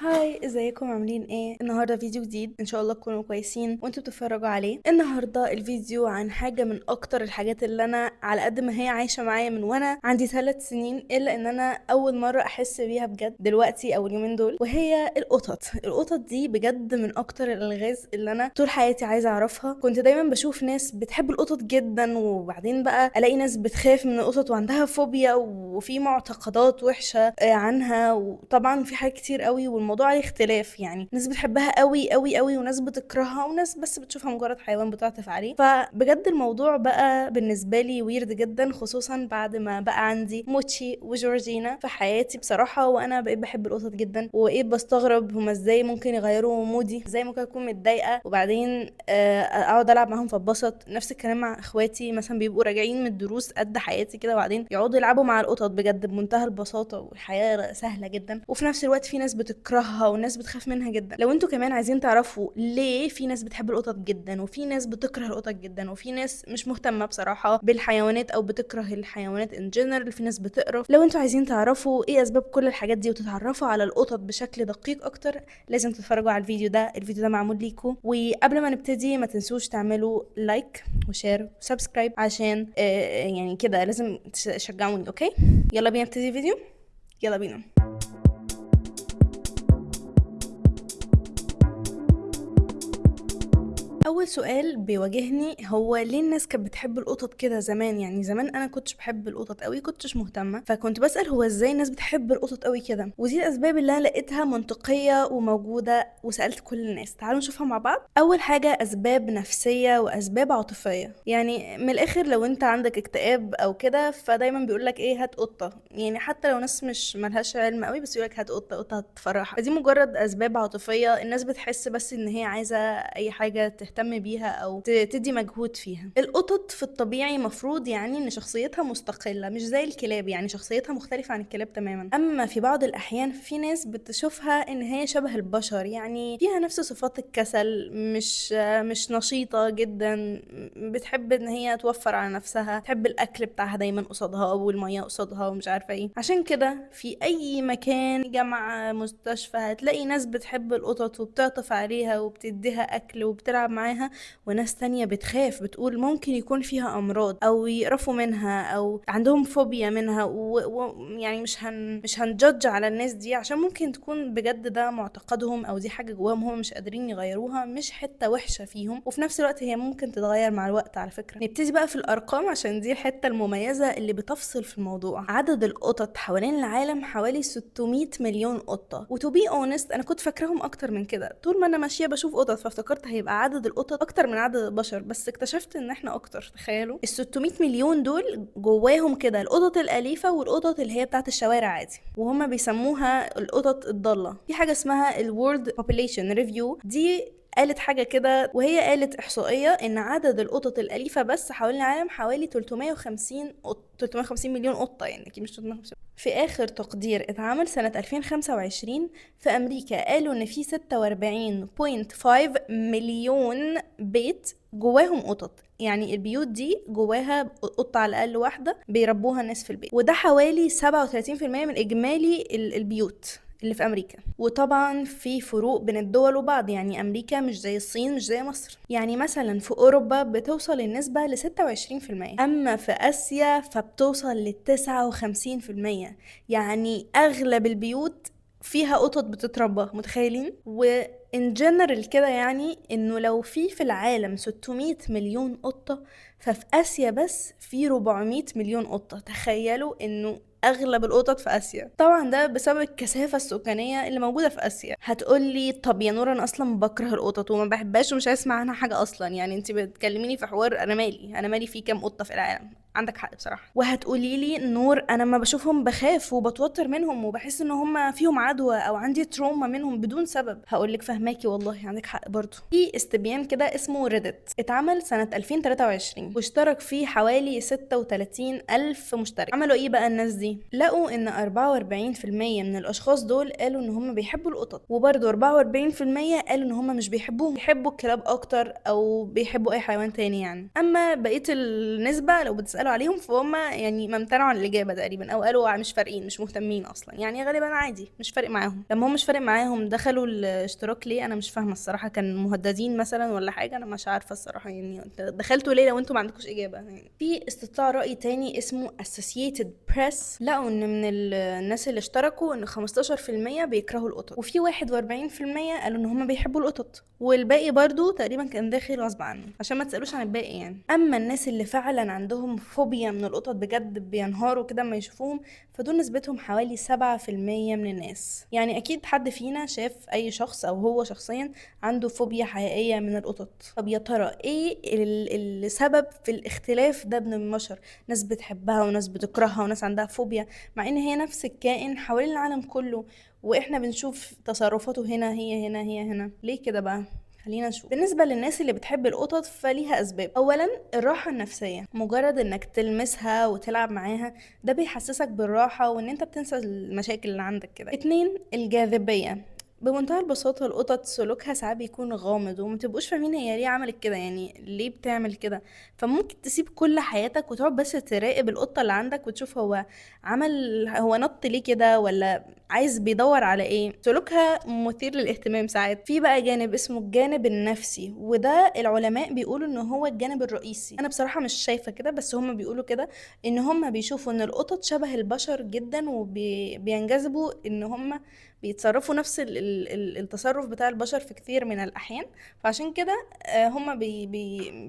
هاي، ازيكم؟ عاملين ايه؟ النهارده فيديو جديد، ان شاء الله تكونوا كويسين وانتوا بتتفرجوا عليه. النهارده الفيديو عن حاجه من اكتر الحاجات اللي انا على قد ما هي عايشه معايا من وانا عندي 3 سنين، الا ان انا اول مره احس بيها بجد دلوقتي او اليومين دول، وهي القطط دي بجد من اكتر الالغاز اللي انا طول حياتي عايزه اعرفها. كنت دايما بشوف ناس بتحب القطط جدا، وبعدين بقى الاقي ناس بتخاف من القطط وعندها فوبيا وفي معتقدات وحشه عنها. وطبعا في حاجات كتير قوي، والموضوع عليه اختلاف، يعني ناس بتحبها قوي قوي قوي وناس بتكرهها وناس بس بتشوفها مجرد حيوان بتعطف عليه. فبجد الموضوع بقى بالنسبه لي ويرد جدا، خصوصا بعد ما بقى عندي موتشي وجورجينا في حياتي بصراحه. وانا بقيت بحب القطط جدا، وبقيت بستغرب هما ازاي ممكن يغيروا مودي، ازاي ممكن اكون متضايقه وبعدين اقعد العب معاهم فاتبسط. نفس الكلام مع اخواتي، مثلا بيبقوا راجعين من الدروس قد حياتي كده وبعدين يقعدوا يلعبوا مع القطط بجد بمنتهى البساطه، والحياه سهله جدا. وفي نفس الوقت في ناس بتكرهها وناس بتخاف منها جدا. لو انتوا كمان عايزين تعرفوا ليه في ناس بتحب القطط جدا وفي ناس بتكره القطط جدا وفي ناس مش مهتمه بصراحه بالحيوانات او بتكره الحيوانات ان جنرال، في ناس بتقرف، لو انتوا عايزين تعرفوا ايه اسباب كل الحاجات دي وتتعرفوا على القطط بشكل دقيق اكتر، لازم تتفرجوا على الفيديو ده معمول ليكم. وقبل ما نبتدي ما تنسوش تعملوا لايك وشير وسبسكرايب عشان يعني كده لازم تشجعوني. اوكي، يلا بينا نبتدي الفيديو، يلا بينا. اول سؤال بيواجهني هو ليه الناس كانت بتحب القطط كده زمان؟ يعني زمان انا كنتش بحب القطط قوي، كنتش مهتمه، فكنت بسال هو ازاي الناس بتحب القطط قوي كده. ودي الاسباب اللي انا لقيتها منطقيه وموجوده وسالت كل الناس. تعالوا نشوفها مع بعض. اول حاجه اسباب نفسيه واسباب عاطفيه. يعني من الاخر لو انت عندك اكتئاب او كده فدايما بيقول لك ايه، هات قطه. يعني حتى لو ناس مش ملهاش علم قوي بس يقول لك هات قطه، قطه هتفرحك. فدي مجرد اسباب عاطفيه، الناس بتحس بس ان هي عايزه اي حاجه تهتم بيها او تدي مجهود فيها. القطط في الطبيعي مفروض يعني ان شخصيتها مستقله، مش زي الكلاب، يعني شخصيتها مختلفه عن الكلاب تماما. اما في بعض الاحيان في ناس بتشوفها ان هي شبه البشر، يعني فيها نفس صفات الكسل، مش نشيطه جدا، بتحب ان هي توفر على نفسها، تحب الاكل بتاعها دايما قصادها والميه قصادها ومش عارفه ايه. عشان كده في اي مكان، جامعه، مستشفى، هتلاقي ناس بتحب القطط وبتعطف عليها وبتديها اكل وبتلعب معاها، وناس تانية بتخاف، بتقول ممكن يكون فيها امراض او يقرفوا منها او عندهم فوبيا منها. يعني مش هنجدج على الناس دي عشان ممكن تكون بجد ده معتقدهم او دي حاجة جواهم هم مش قادرين يغيروها، مش حتة وحشة فيهم، وفي نفس الوقت هي ممكن تتغير مع الوقت. على فكرة نبتدي بقى في الارقام عشان دي الحتة المميزة اللي بتفصل في الموضوع. عدد القطط حوالين العالم حوالي 600 مليون قطة، وتو بي اونست انا كنت فاكراهم اكتر من كده. طول ما انا ماشية بشوف قطط فافتكرت هيبقى عدد القطط اكتر من عدد البشر، بس اكتشفت ان احنا اكتر. تخيلوا ال 600 مليون دول جواهم كده القطط الاليفه والقطط اللي هي بتاعت الشوارع عادي، وهم بيسموها القطط الضاله. في حاجه اسمها الورلد population ريفيو، دي قالت حاجة كده، وهي قالت إحصائية إن عدد القطط الأليفة بس حوالين العالم حوالي 350 مليون قطة، يعني أكيد مش 350. في آخر تقدير اتعمل سنة 2025 في أمريكا قالوا إن في 46.5 مليون بيت جواهم قطط، يعني البيوت دي جواها قطة على الأقل واحدة بيربوها الناس في البيت، وده حوالي 37% من إجمالي البيوت اللي في أمريكا. وطبعا في فروق بين الدول وبعض، يعني أمريكا مش زي الصين مش زي مصر. يعني مثلا في أوروبا بتوصل النسبة ل26%، أما في آسيا فبتوصل ل59%. يعني أغلب البيوت فيها قطط بتتربى، متخيلين؟ وإن جنرال كده يعني إنه لو في العالم 600 مليون قطة، ففي آسيا بس في 400 مليون قطة. تخيلوا إنه اغلب القطط في اسيا. طبعا ده بسبب الكثافه السكانيه اللي موجوده في اسيا. هتقولي طب يا نور انا اصلا بكره القطط وما بحبهاش ومش هسمع عنها حاجه اصلا، يعني انت بتكلميني في حوار انا مالي في كام قطه في العالم؟ عندك حق بصراحه. وهتقولي لي نور انا ما بشوفهم بخاف وبتوتر منهم وبحس ان هم فيهم عدوى او عندي تروما منهم بدون سبب. هقول لك فهماكي والله، عندك حق برضو. في استبيان كده اسمه ريدت اتعمل سنه 2023 واشترك فيه حوالي 36 الف مشترك. عملوا ايه بقى الناس دي؟ لقوا ان 44% من الاشخاص دول قالوا ان هم بيحبوا القطط، وبرضو 44% قالوا ان هم مش بيحبوهم، بيحبوا الكلاب اكتر او بيحبوا اي حيوان تاني يعني. اما بقيه النسبه لو بساله عليهم، فهم يعني ما امتنعوا عن الاجابه تقريبا، او قالوا مش فارقين، مش مهتمين اصلا، يعني غالبا عادي مش فارق معاهم. لما هم مش فارق معاهم دخلوا الاشتراك ليه؟ انا مش فاهمه الصراحه، كان مهددين مثلا ولا حاجه؟ انا مش عارفه الصراحه، يعني دخلتوا ليه لو انتوا ما عندكوش اجابه؟ يعني في استطلاع راي تاني اسمه Associated Press، لقوا ان من الناس اللي اشتركوا ان 15% بيكرهوا القطط، وفي 41% قالوا ان هم بيحبوا القطط، والباقي برضو تقريبا كان داخل غصب عنه، عشان ما تسالوش عن الباقي يعني. اما الناس اللي فعلا عندهم فوبيا من القطط بجد، بينهاروا كده ما يشوفوهم، فدول نسبتهم حوالي 7% من الناس. يعني اكيد حد فينا شاف اي شخص او هو شخصيا عنده فوبيا حقيقية من القطط. طب يا ترى ايه السبب في الاختلاف ده بين البشر؟ ناس بتحبها وناس بتكرهها وناس عندها فوبيا، مع ان هي نفس الكائن حوالين العالم كله، واحنا بنشوف تصرفاته هنا هي هنا هي هنا. ليه كده بقى؟ خلينا نشوف. بالنسبة للناس اللي بتحب القطط فليها أسباب. أولا الراحة النفسية، مجرد إنك تلمسها وتلعب معاها ده بيحسسك بالراحة وإن أنت بتنسى المشاكل اللي عندك كده. اتنين الجاذبية، بمنتهى البساطة القطط سلوكها ساعات بيكون غامض وما تبقوش فاهمين هي ليه عملت كده، يعني ليه بتعمل كده. فممكن تسيب كل حياتك وتقعد بس تراقب القطة اللي عندك وتشوف هو نط ليه كده، ولا عايز بيدور على ايه. سلوكها مثير للاهتمام ساعات. في بقى جانب اسمه الجانب النفسي، وده العلماء بيقولوا ان هو الجانب الرئيسي. انا بصراحة مش شايفة كده، بس هم بيقولوا كده، ان هم بيشوفوا ان القطط شبه البشر جدا وبينجذبوا ان هم بيتصرفوا نفس التصرف بتاع البشر في كثير من الأحيان. فعشان كده هما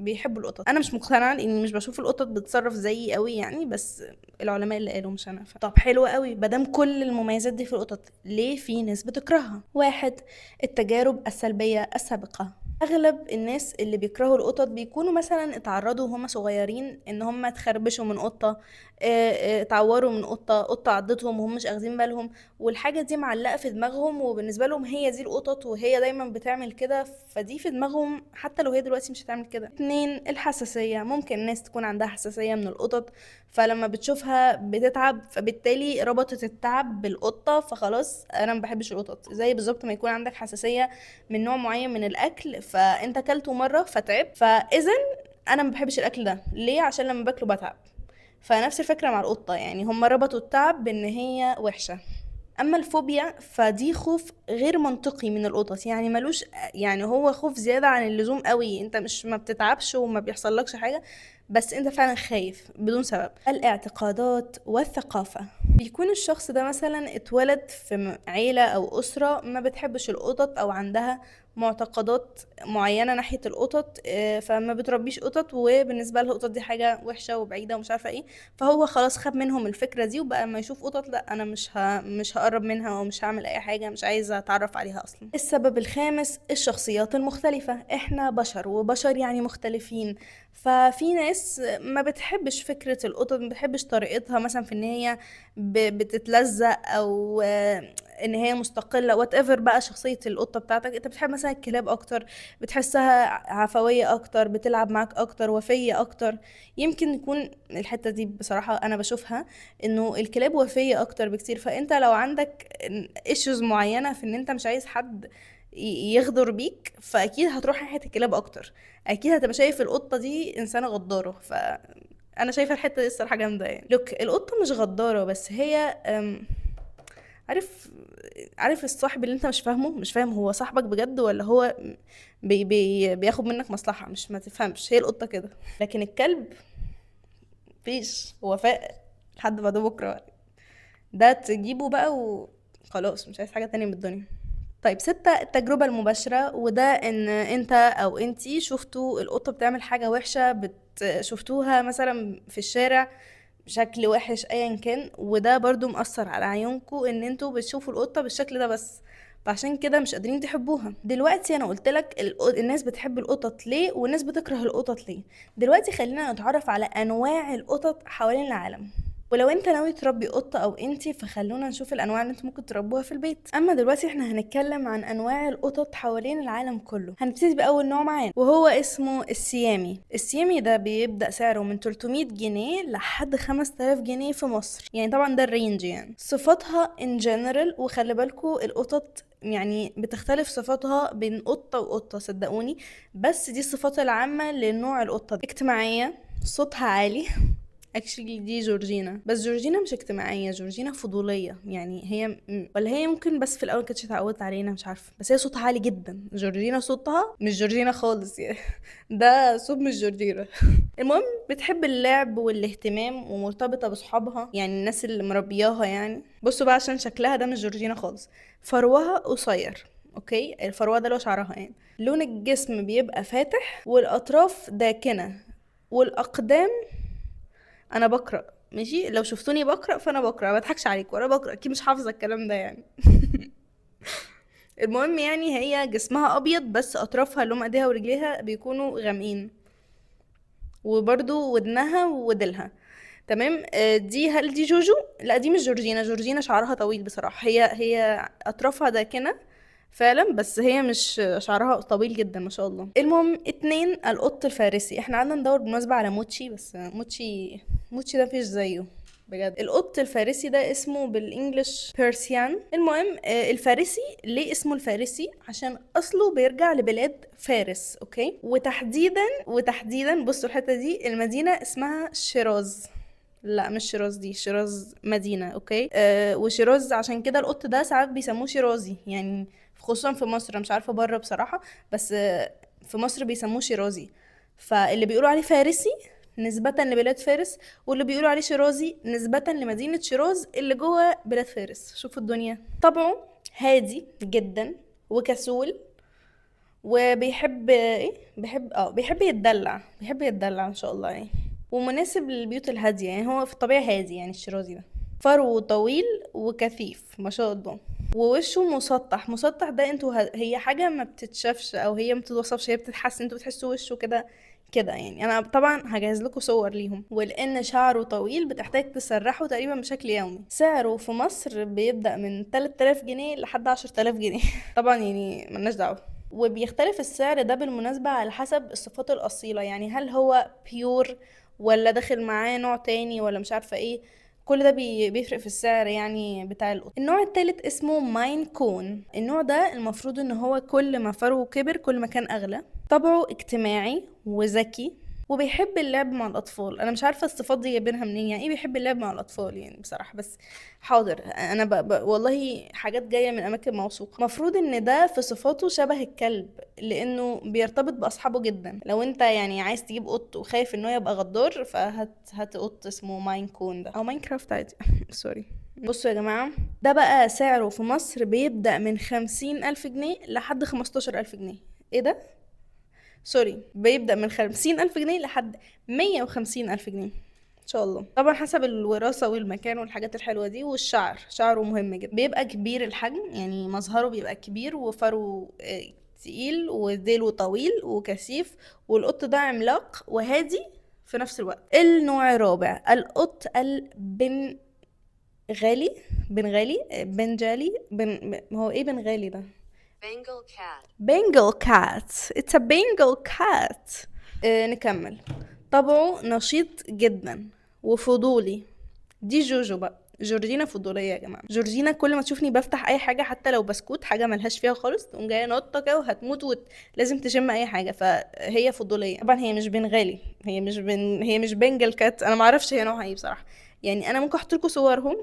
بيحبوا القطط. أنا مش مقتنعة لأني مش بشوف القطط بتتصرف زيي قوي يعني، بس العلماء اللي قالوا مش أنا. طب حلو قوي، مادام كل المميزات دي في القطط، ليه في ناس بتكرهها؟ واحد، التجارب السلبية السابقة. اغلب الناس اللي بيكرهوا القطط بيكونوا مثلا اتعرضوا وهم صغيرين ان هم اتخربشوا من قطة، اتعوروا من قطة عضتهم وهم مش اخدين بالهم، والحاجة دي معلقة في دماغهم، وبالنسبة لهم هي دي القطط وهي دايما بتعمل كده، فدي في دماغهم حتى لو هي دلوقتي مش هتعمل كده. اتنين الحساسية، ممكن الناس تكون عندها حساسية من القطط، فلما بتشوفها بتتعب، فبالتالي ربطت التعب بالقطة، فخلاص انا ما بحبش القطط. زي بالظبط ما يكون عندك حساسية من نوع معين من الاكل، فانت اكلته مرة فتعب، فاذا انا ما بحبش الاكل ده ليه؟ عشان لما باكله بتعب. فنفس الفكرة مع القطة، يعني هم ربطوا التعب بان هي وحشة. اما الفوبيا فدي خوف غير منطقي من القطط، يعني ملوش، يعني هو خوف زيادة عن اللزوم قوي. انت مش ما بتتعبش وما بيحصلكش حاجة، بس انت فعلا خايف بدون سبب. الاعتقادات والثقافة، بيكون الشخص ده مثلا اتولد في عيلة او اسرة ما بتحبش القطط، او عندها معتقدات معينة ناحية القطط، فما بتربيش قطط، وبالنسبة له القطط دي حاجة وحشة وبعيدة ومش عارفة ايه، فهو خلاص خد منهم الفكرة دي، وبقى ما يشوف قطط لا انا مش هقرب منها ومش هعمل اي حاجة، مش عايزة اتعرف عليها اصلا. السبب الخامس الشخصيات المختلفة. احنا بشر، وبشر يعني مختلفين، ففي ناس ما بتحبش فكرة القطط، ما بتحبش طريقتها مثلا في ان هي بتتلزق، او ان هي مستقله وات ايفر بقى. شخصيه القطه بتاعتك، انت بتحب مثلا الكلاب اكتر، بتحسها عفويه اكتر، بتلعب معاك اكتر، وفيه اكتر. يمكن يكون الحته دي بصراحه انا بشوفها انه الكلاب وفيه اكتر بكتير. فانت لو عندك ايشوز معينه في ان انت مش عايز حد يغدر بيك، فاكيد هتروح ناحيه الكلاب اكتر. اكيد هتبقى شايف القطه دي انسانه غداره. انا شايفه الحته دي الصراحه جامده. يعني لوك القطه مش غداره، بس هي عارف عارف الصاحب اللي انت مش فاهم هو صاحبك بجد ولا هو بياخد منك مصلحة، مش ما تفهمش. هي القطة كده، لكن الكلب مفيش وفاء لحد بعد بكرة. ده تجيبه بقى وخلاص، مش عايز حاجة تانية من الدنيا. طيب ستة، التجربة المباشرة، وده ان انت او انتي شفتوا القطة بتعمل حاجة وحشة، شفتوها مثلا في الشارع بشكل وحش ايا كان، وده برضو مأثر على عيونكم ان انتوا بتشوفوا القطة بالشكل ده بس، فعشان كده مش قادرين تحبوها. دلوقتي انا قلتلك الناس بتحب القطط ليه والناس بتكره القطط ليه. دلوقتي خلينا نتعرف على انواع القطط حوالين العالم. ولو انت ناوي تربي قطة او انتي، فخلونا نشوف الانواع اللي انتوا ممكن تربوها في البيت. اما دلوقتي احنا هنتكلم عن انواع القطط حوالين العالم كله. هنبتدي باول نوع معانا وهو اسمه السيامي. السيامي ده بيبدأ سعره من 300 جنيه لحد 5000 جنيه في مصر، يعني طبعا ده الرينج. يعني صفاتها ان جنرال، وخلي بالكوا القطط يعني بتختلف صفاتها بين قطة وقطة صدقوني، بس دي الصفات العامة لنوع القطة دي. اجتماعية، صوتها عالي، اكشلي دي جورجينا، بس جورجينا مش اجتماعية، جورجينا فضولية. يعني هي ولا هي ممكن بس في الاول كانتش اتعودت علينا، مش عارفة، بس هي صوتها عالي جدا. جورجينا صوتها مش جورجينا خالص يعني. ده صوت مش جورجينا. المهم بتحب اللعب والاهتمام ومرتبطة بصحابها، يعني الناس اللي مربياها. يعني بصوا بقى، عشان شكلها ده مش جورجينا خالص. فروها قصير، اوكي، الفروه ده لو شعرها يعني. لون الجسم بيبقى فاتح والاطراف داكنه، والاقدام. انا بقرا ماشي، لو شفتوني بقرا فانا بقرا، ما بضحكش عليك، وانا بقرا اكيد مش حافظه الكلام ده يعني. المهم يعني هي جسمها ابيض، بس اطرافها اللي هم ايديها ورجليها بيكونوا غامقين، وبرضو ودنها وديلها. تمام. دي هل دي جوجو؟ لا دي مش جورجينا. جورجينا شعرها طويل بصراحة، هي اطرافها داكنة فعلا، بس هي مش شعرها طويل جدا ما شاء الله. المهم اتنين، القط الفارسي. احنا قعدنا ندور بالمناسبة على موتشي، بس موتشي ده مفيش زيه بجد. القط الفارسي ده اسمه بالانجلش بيرسيان. المهم الفارسي ليه اسمه الفارسي؟ عشان اصله بيرجع لبلاد فارس، اوكي، وتحديدا بصوا الحتة دي، المدينة اسمها شيراز. لا مش شيراز، دي شيراز مدينة، اوكي. وشيراز عشان كده القط ده ساعات بيسموه شيرازي يعني، خصوصا في مصر، مش عارفة بره بصراحة، بس في مصر بيسموه شيرازي. فاللي بيقولوا عليه فارسي نسبة لبلاد فارس، واللي بيقولوا عليه شيرازي نسبة لمدينة شيراز اللي جوه بلاد فارس. شوفوا الدنيا. طبعه هادي جدا وكسول، وبيحب ايه، بيحب يتدلع، بيحب يتدلع ان شاء الله يعني. ومناسب للبيوت الهادية، يعني هو في الطبيعة هادي يعني الشيرازي ده. فرو طويل وكثيف ما شاء الله، ووشه مسطح. مسطح ده انتوا هي حاجة ما بتتشافش او هي ما بتتوصفش، هي بتتحس، انتوا بتحسوا وشه كده كده يعني. انا طبعا هجهز لكم صور ليهم. ولان شعره طويل بتحتاج تسرحه تقريبا بشكل يومي. سعره في مصر بيبدأ من 3000 جنيه لحد 10000 جنيه. طبعا يعني ملناش دعوة. وبيختلف السعر ده بالمناسبة على حسب الصفات الأصيلة، يعني هل هو بيور ولا داخل معاه نوع تاني ولا مش عارفة ايه. كل ده بيفرق في السعر يعني بتاع القطط. النوع التالت اسمه ماين كون. النوع ده المفروض ان هو كل ما فروه كبر كل ما كان اغلى. طبعه اجتماعي وذكي، وبيحب اللعب مع الاطفال. انا مش عارفه الصفات دي جايبينها منين، يعني ايه بيحب اللعب مع الاطفال يعني بصراحه، بس حاضر. انا والله حاجات جايه من اماكن موثوقه. مفروض ان ده في صفاته شبه الكلب، لانه بيرتبط باصحابه جدا. لو انت يعني عايز تجيب قط وخايف انه يبقى غدار، هات قط اسمه ماين كون ده، او ماينكرافت عادي. سوري. بصوا يا جماعة، ده بقى سعره في مصر بيبدأ من 50,000 جنيه لحد 15,000 جنيه. ايه ده؟ سوري، بيبدأ من 50,000 جنيه لحد 150,000 جنيه ان شاء الله. طبعا حسب الوراثة والمكان والحاجات الحلوة دي. والشعر، شعره مهم جدا، بيبقى كبير الحجم، يعني مظهره بيبقى كبير، وفرو تقيل، وديله طويل وكثيف. والقط ده عملاق وهادي في نفس الوقت. النوع الرابع، القط البنغالي. بنجالي هو ايه بنغالي ده؟ Bengal cat. Bengal cat. It's a Bengal cat. نكمل. طبعه نشيط جدا وفضولي. دي جوجو بقى. جورجينا فضولية يا جماعة. جورجينا كل ما تشوفني بفتح اي حاجة، حتى لو بسكوت، حاجة ملهاش فيها خالص، تقوم جاية نطة كده وهتموت لازم تشم اي حاجة. فهي فضولية. طبعا هي مش بنغالي، هي مش بنجل كات. انا معرفش هي نوعها ايه بصراحة. يعني انا ممكن احط لكم صورهم،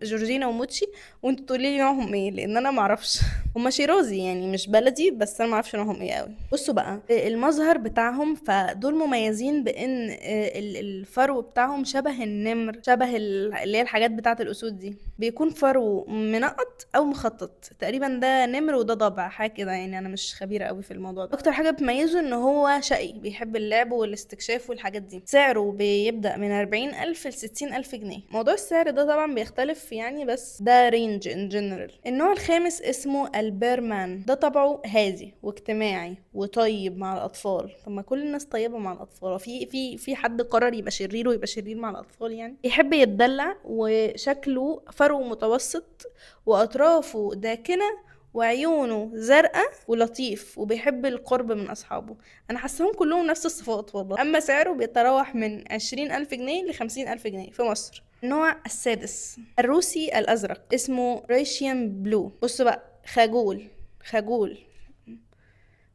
جورجينا وموتشي، وانتوا تقولي لي نوعهم ايه، لان انا معرفش. هما شيرازي يعني مش بلدي، بس انا معرفش نوعهم ايه قوي. بصوا بقى المظهر بتاعهم، فدول مميزين بان الفرو بتاعهم شبه النمر، شبه اللي هي الحاجات بتاعه الاسود دي. بيكون فرو منقط او مخطط تقريبا. ده نمر وده ضبع حاجه كده يعني، انا مش خبيره قوي في الموضوع ده. اكتر حاجه بتميزه ان هو شقي، بيحب اللعب والاستكشاف والحاجات دي. سعره بيبدأ من 40,000 ل60,000 جنيه. موضوع السعر ده طبعا بيختلف يعني، بس ده رينج ان جنرال. النوع الخامس اسمه البيرمان. ده طبعه هادي واجتماعي وطيب مع الاطفال. طب ما كل الناس طيبه مع الاطفال، في حد قرر يبقى شرير ويبقى شرير مع الاطفال يعني؟ يحب يتدلع، وشكله فرو متوسط، واطرافه داكنه، وعيونه زرقاء ولطيف، وبيحب القرب من أصحابه. أنا حاساهم كلهم نفس الصفات والله. أما سعره بيتراوح من 20,000 جنيه ل50,000 جنيه في مصر. النوع السادس، الروسي الأزرق، اسمه ريشيان بلو. بصوا بقى، خجول.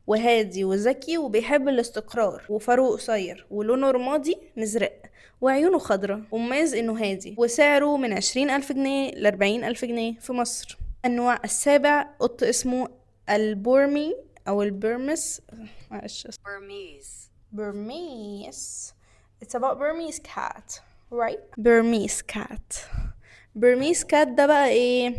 وهادي وذكي وبيحب الاستقرار، وفروه قصير ولونه رمادي مزرق وعيونه خضرة، ومميز انه هادي، وسعره من 20,000 جنيه ل40,000 جنيه في مصر. النوع السابع قط اسمه البورمي او البرمس، معلش Burmese. It's about Burmese cat, right? Burmese cat. Burmese cat ده بقى ايه؟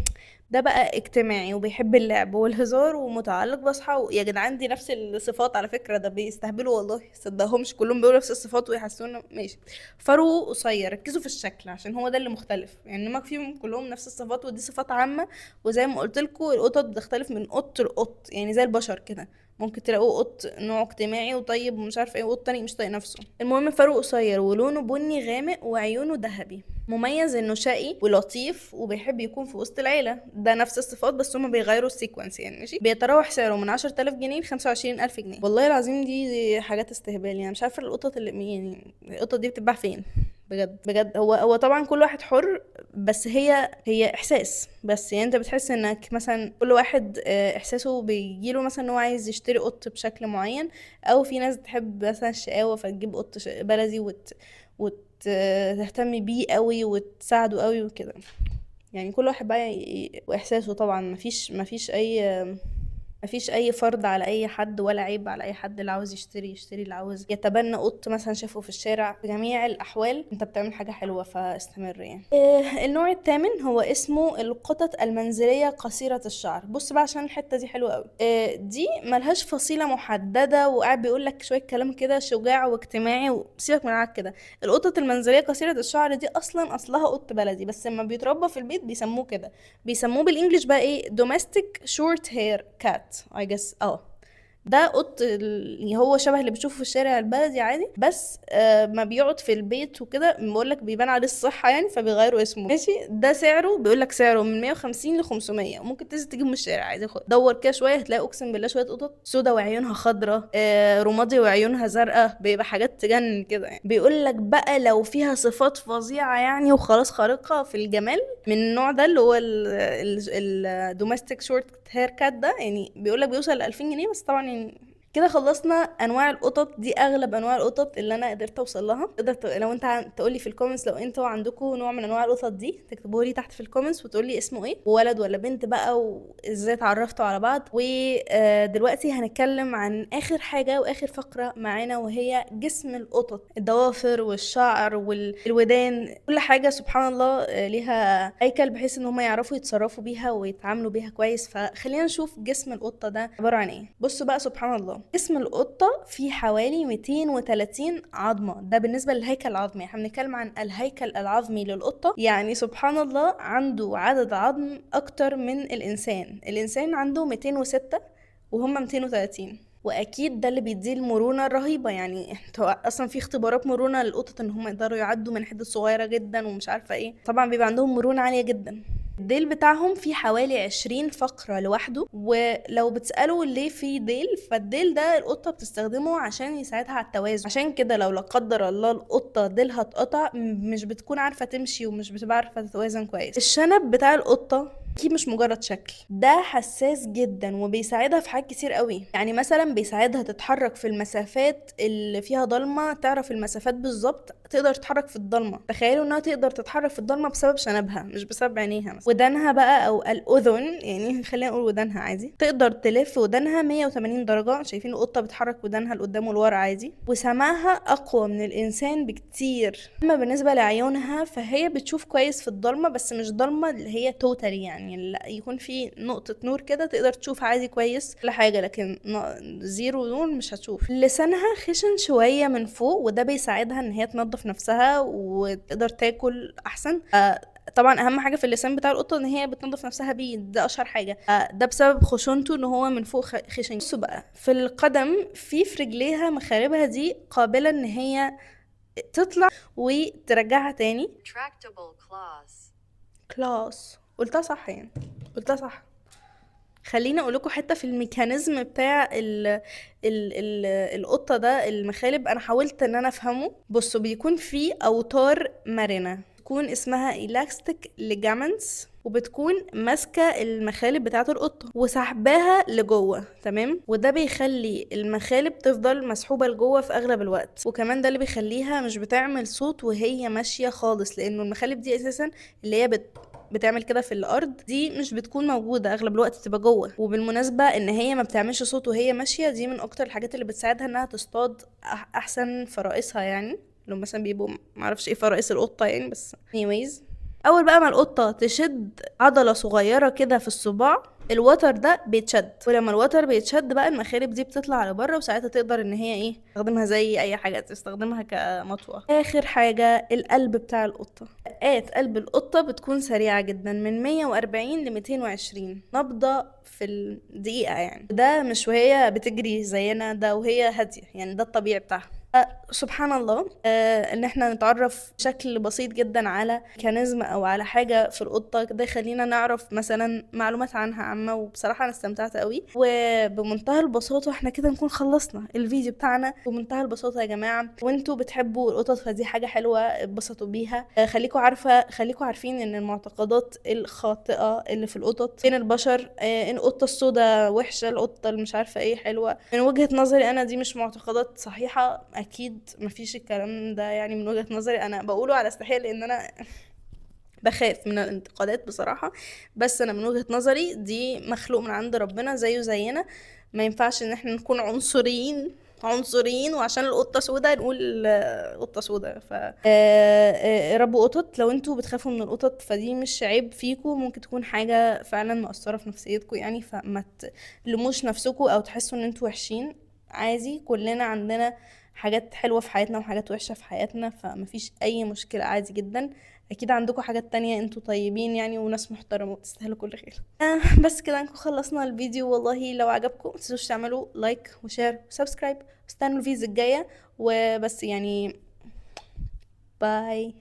ده بقى اجتماعي وبيحب اللعب والهزار ومتعلق بأصحابه. يا جدعان دي نفس الصفات على فكرة، ده بيستهبلوا والله، صدقهمش كلهم بيقولوا نفس الصفات ويحسونا ماشي. فروه قصير، ركزوا في الشكل عشان هو ده اللي مختلف، يعني انما فيهم كلهم نفس الصفات ودي صفات عامة. وزي ما قلت لكم القطط بتختلف من قط لقط، يعني زي البشر كده، ممكن تلاقوه قط نوع اجتماعي وطيب ومش عارفه ايه، وقط تاني مش طايق نفسه. المهم فروه قصير ولونه بني غامق وعيونه ذهبي. مميز انه شقي ولطيف وبيحب يكون في وسط العيله، ده نفس الصفات بس هما بيغيروا السيكونس يعني. ماشي، بيتراوح سعره من 10,000 جنيه ل 25,000 جنيه. والله العظيم دي حاجات استهبال يعني. مش عارفه القطط اللي يعني القطط دي بتتباع فين بجد بجد. هو طبعا كل واحد حر، بس هي احساس بس. يعني انت بتحس انك مثلا كل واحد احساسه بيجيله مثلا ان هو عايز يشتري قط بشكل معين، او في ناس تحب مثلا الشقاوة فتجيب قط بلدي وتهتم بيه قوي وتساعده قوي وكده. يعني كل واحد بقى واحساسه طبعا. مفيش اي فرض على اي حد ولا عيب على اي حد. اللي عاوز يشتري يشتري، اللي عاوز يتبنى قط مثلا شافه في الشارع، في جميع الاحوال انت بتعمل حاجه حلوه فاستمر يعني. النوع الثامن هو اسمه القطط المنزليه قصيره الشعر. بص بقى عشان الحته دي حلوه قوي. دي ملهاش فصيله محدده وقاعد بيقول لك شويه كلام كده شجاع واجتماعي وسيبك من العك كده. القطط المنزليه قصيره الشعر دي اصلها قط بلدي، بس لما بيتربى في البيت بيسموه كده. بيسموه بالانجلش بقى ايه؟ domestic short hair cat I guess. ده قط هو شبه اللي بتشوفه في الشارع البلدي عادي، بس ما بيقعد في البيت وكده بقول لك بيبان عليه الصحة يعني فبيغيروا اسمه. ماشي، ده سعره بيقول لك سعره من 150 ل 500، وممكن تنزل تجيبه من الشارع عادي. دور كده شوية هتلاقي اقسم بالله شوية قطط سودا وعيونها خضرة، رمادي وعيونها زرقاء، بيبقى حاجات تجنن كده يعني. بيقول لك بقى لو فيها صفات فظيعة يعني وخلاص خارقة في الجمال من النوع ده اللي هو الدوميستيك شورت هير كات ده، يعني بيقول لك بيوصل ل 2000 جنيه بس طبعا يعني. كده خلصنا انواع القطط دي، اغلب انواع القطط اللي انا قدرت اوصل لها. تقدر لو انت تقولي في الكومنتس لو انتوا عندكم نوع من انواع القطط دي، تكتبوه لي تحت في الكومنتس وتقولي اسمه ايه، وولد ولا بنت بقى، وازاي اتعرفتوا على بعض. ودلوقتي هنتكلم عن اخر حاجه واخر فقره معانا، وهي جسم القطط، الضوافر والشعر والودان، كل حاجه سبحان الله ليها هيكل بحيث ان هم يعرفوا يتصرفوا بيها ويتعاملوا بيها كويس. فخلينا نشوف جسم القطه ده عباره عن ايه. بصوا بقى سبحان الله، جسم القطة فيه حوالي 230 عظمة. ده بالنسبة للهيكل العظمي، احنا بنتكلم عن الهيكل العظمي للقطة. يعني سبحان الله عنده عدد عظم أكتر من الإنسان عنده 206 وهم 230. واكيد ده اللي بيديه المرونه الرهيبه. يعني اصلا في اختبارات مرونه للقطط ان هم يقدروا يعدوا من حدة صغيره جدا ومش عارفه ايه، طبعا بيبقى عندهم مرونه عاليه جدا. الديل بتاعهم فيه حوالي 20 فقرة لوحده. ولو بتسألوا ليه في ديل، فالديل ده القطة بتستخدمه عشان يساعدها على التوازن. عشان كده لو لا قدر الله القطة ديلها اتقطع مش بتكون عارفة تمشي ومش بتبقى عارفة تتوازن كويس. الشنب بتاع القطة اكيد مش مجرد شكل، ده حساس جدا وبيساعدها في حاجات كتير قوي. يعني مثلا بيساعدها تتحرك في المسافات اللي فيها ضلمه، تعرف المسافات بالظبط، تقدر تتحرك في الضلمه. تخيلوا انها تقدر تتحرك في الضلمه بسبب شنبها مش بسبب عينيها مثلا. ودانها بقى او الاذن، يعني خلينا نقول ودانها عادي، تقدر تلف ودانها 180 درجه. شايفين القطه بتحرك ودانها لقدام ولورا عادي. وسمعها اقوى من الانسان بكتير. اما بالنسبه لعيونها فهي بتشوف كويس في الضلمه، بس مش ضلمه اللي هي توتالي يعني لا، يكون في نقطه نور كده تقدر تشوف عادي كويس كل حاجه، لكن زيرو نور مش هتشوف. لسانها خشن شويه من فوق، وده بيساعدها ان هي تنظف نفسها وتقدر تاكل احسن. طبعا اهم حاجه في اللسان بتاع القطه ان هي بتنظف نفسها بيه، ده اشهر حاجه. ده بسبب خشونته ان هو من فوق خشن. بصوا بقى في القدم في رجليها مخاربها دي قابله ان هي تطلع وترجعها تاني. كلاس قلتها صح يعني، قلتها صح. خليني اقول لكم حته في الميكانيزم بتاع القطه ده المخالب. انا حاولت ان انا افهمه. بصوا بيكون في اوتار مرنه تكون اسمها elastic ligaments، وبتكون ماسكه المخالب بتاعه القطه وسحباها لجوه، تمام. وده بيخلي المخالب تفضل مسحوبه لجوه في اغلب الوقت، وكمان ده اللي بيخليها مش بتعمل صوت وهي ماشيه خالص، لانه المخالب دي اساسا اللي هي بتعمل كده في الارض دي مش بتكون موجوده اغلب الوقت، تبقى جوه. وبالمناسبه ان هي ما بتعملش صوت وهي ماشيه، دي من اكتر الحاجات اللي بتساعدها انها تصطاد احسن فرائسها، يعني لو مثلا بيبقوا معرفش ايه فرائس القطه يعني، بس anyways. اول بقى ما القطه تشد عضله صغيره كده في الصباع، الوتر ده بيتشد، ولما الوتر بيتشد بقى المخالب دي بتطلع لبره، وساعتها تقدر ان هي ايه تستخدمها زي اي حاجه، تستخدمها كمطوه. اخر حاجه القلب بتاع القطه. دقات قلب القطه بتكون سريعه جدا، من 140 ل 220 نبضه في الدقيقه، يعني ده مش وهي بتجري زينا، ده وهي هاديه، يعني ده الطبيعي بتاعها. سبحان الله، ان احنا نتعرف بشكل بسيط جدا على ميكانيزم او على حاجه في القطه، ده يخلينا نعرف مثلا معلومات عنها عامه. وبصراحه انا استمتعت قوي، وبمنتهى البساطه احنا كده نكون خلصنا الفيديو بتاعنا بمنتهى البساطه يا جماعه. وانتوا بتحبوا القطط فدي حاجه حلوه، اتبسطوا بيها. خليكوا عارفين ان المعتقدات الخاطئه اللي في القطط بين البشر، ان القطه السوداء وحشه، القطه اللي مش عارفه ايه حلوه، من وجهه نظري انا دي مش معتقدات صحيحه، اكيد مفيش الكلام ده. يعني من وجهة نظري انا بقوله على استحياء، لان انا بخاف من الانتقادات بصراحة. بس انا من وجهة نظري دي مخلوق من عند ربنا زيه زينا، ما ينفعش ان احنا نكون عنصريين وعشان القطة سوداء نقول قطة سوداء. ف ربوا قطط. لو انتوا بتخافوا من القطط فدي مش عيب فيكوا، ممكن تكون حاجة فعلا مؤثرة في نفسيتكوا يعني، فما تلموش نفسكوا او تحسوا ان انتوا وحشين. عادي، كلنا عندنا حاجات حلوة في حياتنا وحاجات وحشة في حياتنا، فمفيش اي مشكلة، عادي جدا. اكيد عندكم حاجات تانية، انتوا طيبين يعني وناس محترمة وتستاهلوا كل خير. بس كده نكون خلصنا الفيديو. والله لو عجبكم متنسوش تعملوا لايك وشير وسبسكرايب، واستنوا الفيديوز الجاية وبس يعني. باي.